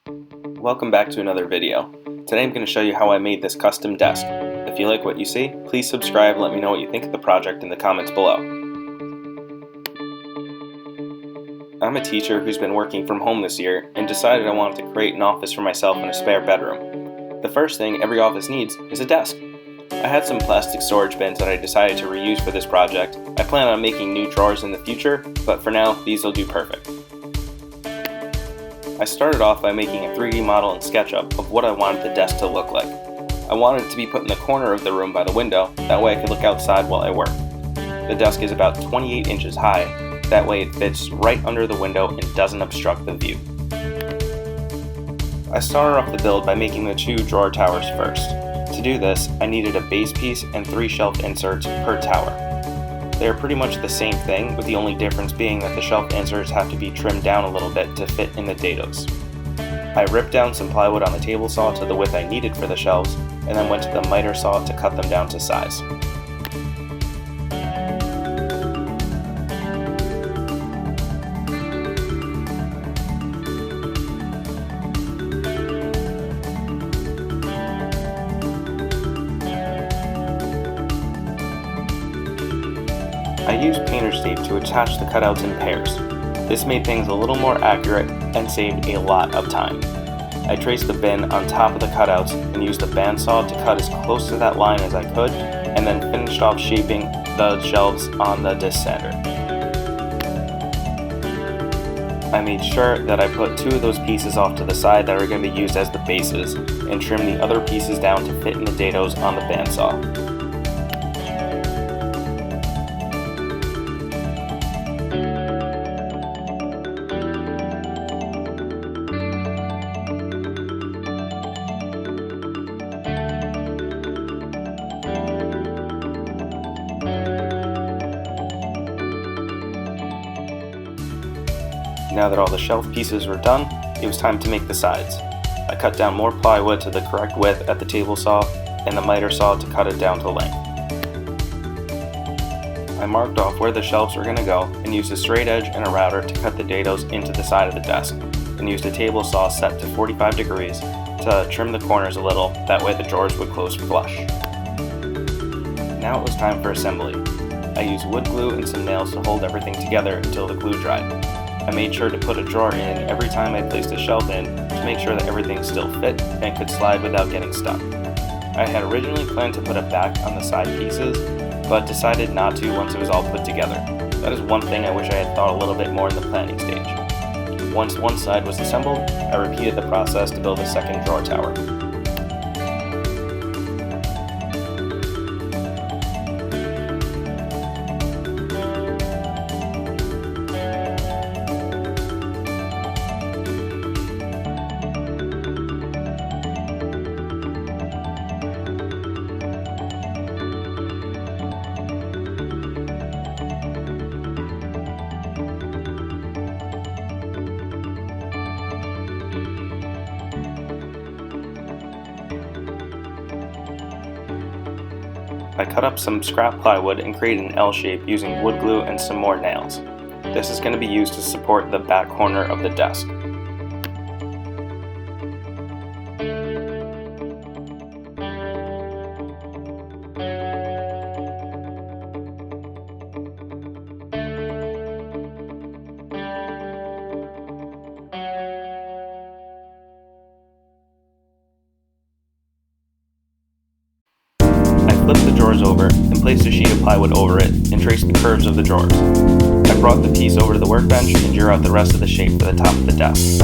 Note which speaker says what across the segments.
Speaker 1: Welcome back to another video. Today I'm going to show you how I made this custom desk. If you like what you see, please subscribe and let me know what you think of the project in the comments below. I'm a teacher who's been working from home this year and decided I wanted to create an office for myself in a spare bedroom. The first thing every office needs is a desk. I had some plastic storage bins that I decided to reuse for this project. I plan on making new drawers in the future, but for now, these will do perfect. I started off by making a 3D model in SketchUp of what I wanted the desk to look like. I wanted it to be put in the corner of the room by the window, that way I could look outside while I work. The desk is about 28 inches high, that way it fits right under the window and doesn't obstruct the view. I started off the build by making the 2 drawer towers first. To do this, I needed a base piece and 3 shelf inserts per tower. They are pretty much the same thing, with the only difference being that the shelf inserts have to be trimmed down a little bit to fit in the dados. I ripped down some plywood on the table saw to the width I needed for the shelves, and then went to the miter saw to cut them down to size. I used painter's tape to attach the cutouts in pairs. This made things a little more accurate and saved a lot of time. I traced the bin on top of the cutouts and used the bandsaw to cut as close to that line as I could, and then finished off shaping the shelves on the disc sander. I made sure that I put 2 of those pieces off to the side that are going to be used as the bases, and trimmed the other pieces down to fit in the dados on the bandsaw. Now that all the shelf pieces were done, it was time to make the sides. I cut down more plywood to the correct width at the table saw and the miter saw to cut it down to length. I marked off where the shelves were going to go and used a straight edge and a router to cut the dados into the side of the desk, and used a table saw set to 45 degrees to trim the corners a little, that way the drawers would close flush. Now it was time for assembly. I used wood glue and some nails to hold everything together until the glue dried. I made sure to put a drawer in every time I placed a shelf in to make sure that everything still fit and could slide without getting stuck. I had originally planned to put a back on the side pieces, but decided not to once it was all put together. That is one thing I wish I had thought a little bit more in the planning stage. Once one side was assembled, I repeated the process to build a second drawer tower. I cut up some scrap plywood and created an L shape using wood glue and some more nails. This is going to be used to support the back corner of the desk. I flipped the drawers over and placed a sheet of plywood over it and traced the curves of the drawers. I brought the piece over to the workbench and drew out the rest of the shape for the top of the desk.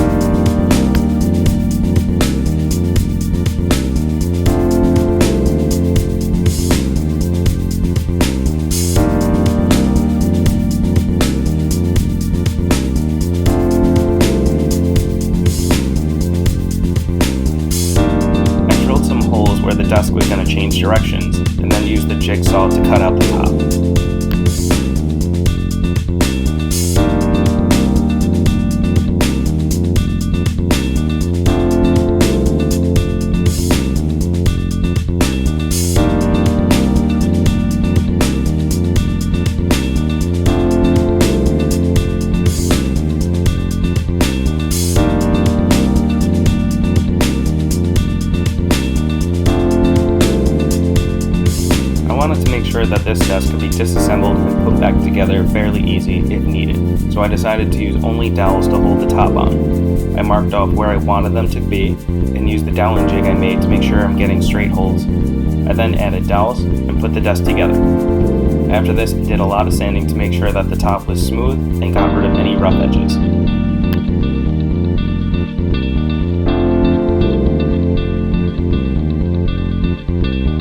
Speaker 1: Where the desk was going to change directions, and then use the jigsaw to cut out the top. sure that this desk could be disassembled and put back together fairly easy if needed, so I decided to use only dowels to hold the top on. I marked off where I wanted them to be and used the doweling jig I made to make sure I'm getting straight holes. I then added dowels and put the desk together. After this, I did a lot of sanding to make sure that the top was smooth and got rid of any rough edges.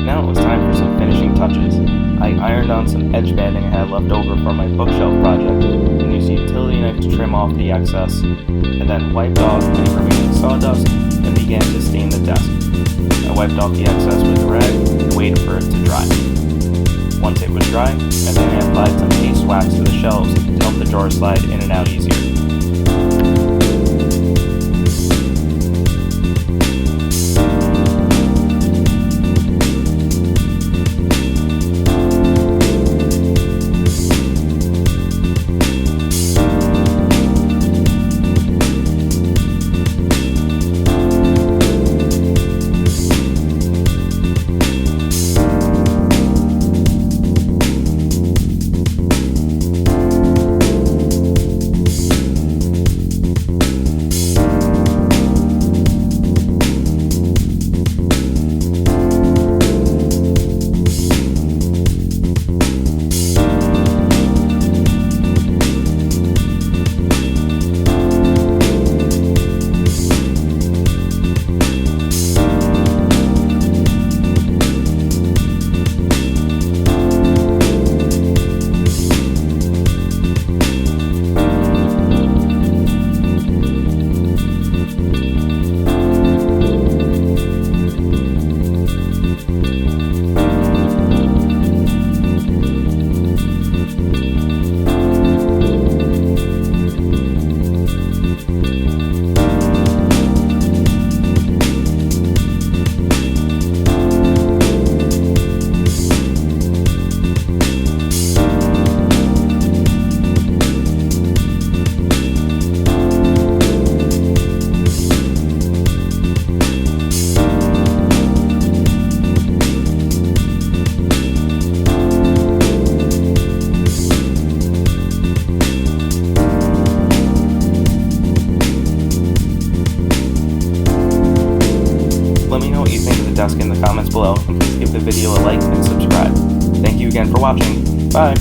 Speaker 1: Now it was time for some finishing touches. I ironed on some edge banding I had left over from my bookshelf project and used a utility knife to trim off the excess, and then wiped off any remaining sawdust and began to stain the desk. I wiped off the excess with a rag and waited for it to dry. Once it was dry, I then applied some paste wax to the shelves to help the drawers slide in and out easier. Let me know what you think of the desk in the comments below, and please give the video a like and subscribe. Thank you again for watching. Bye!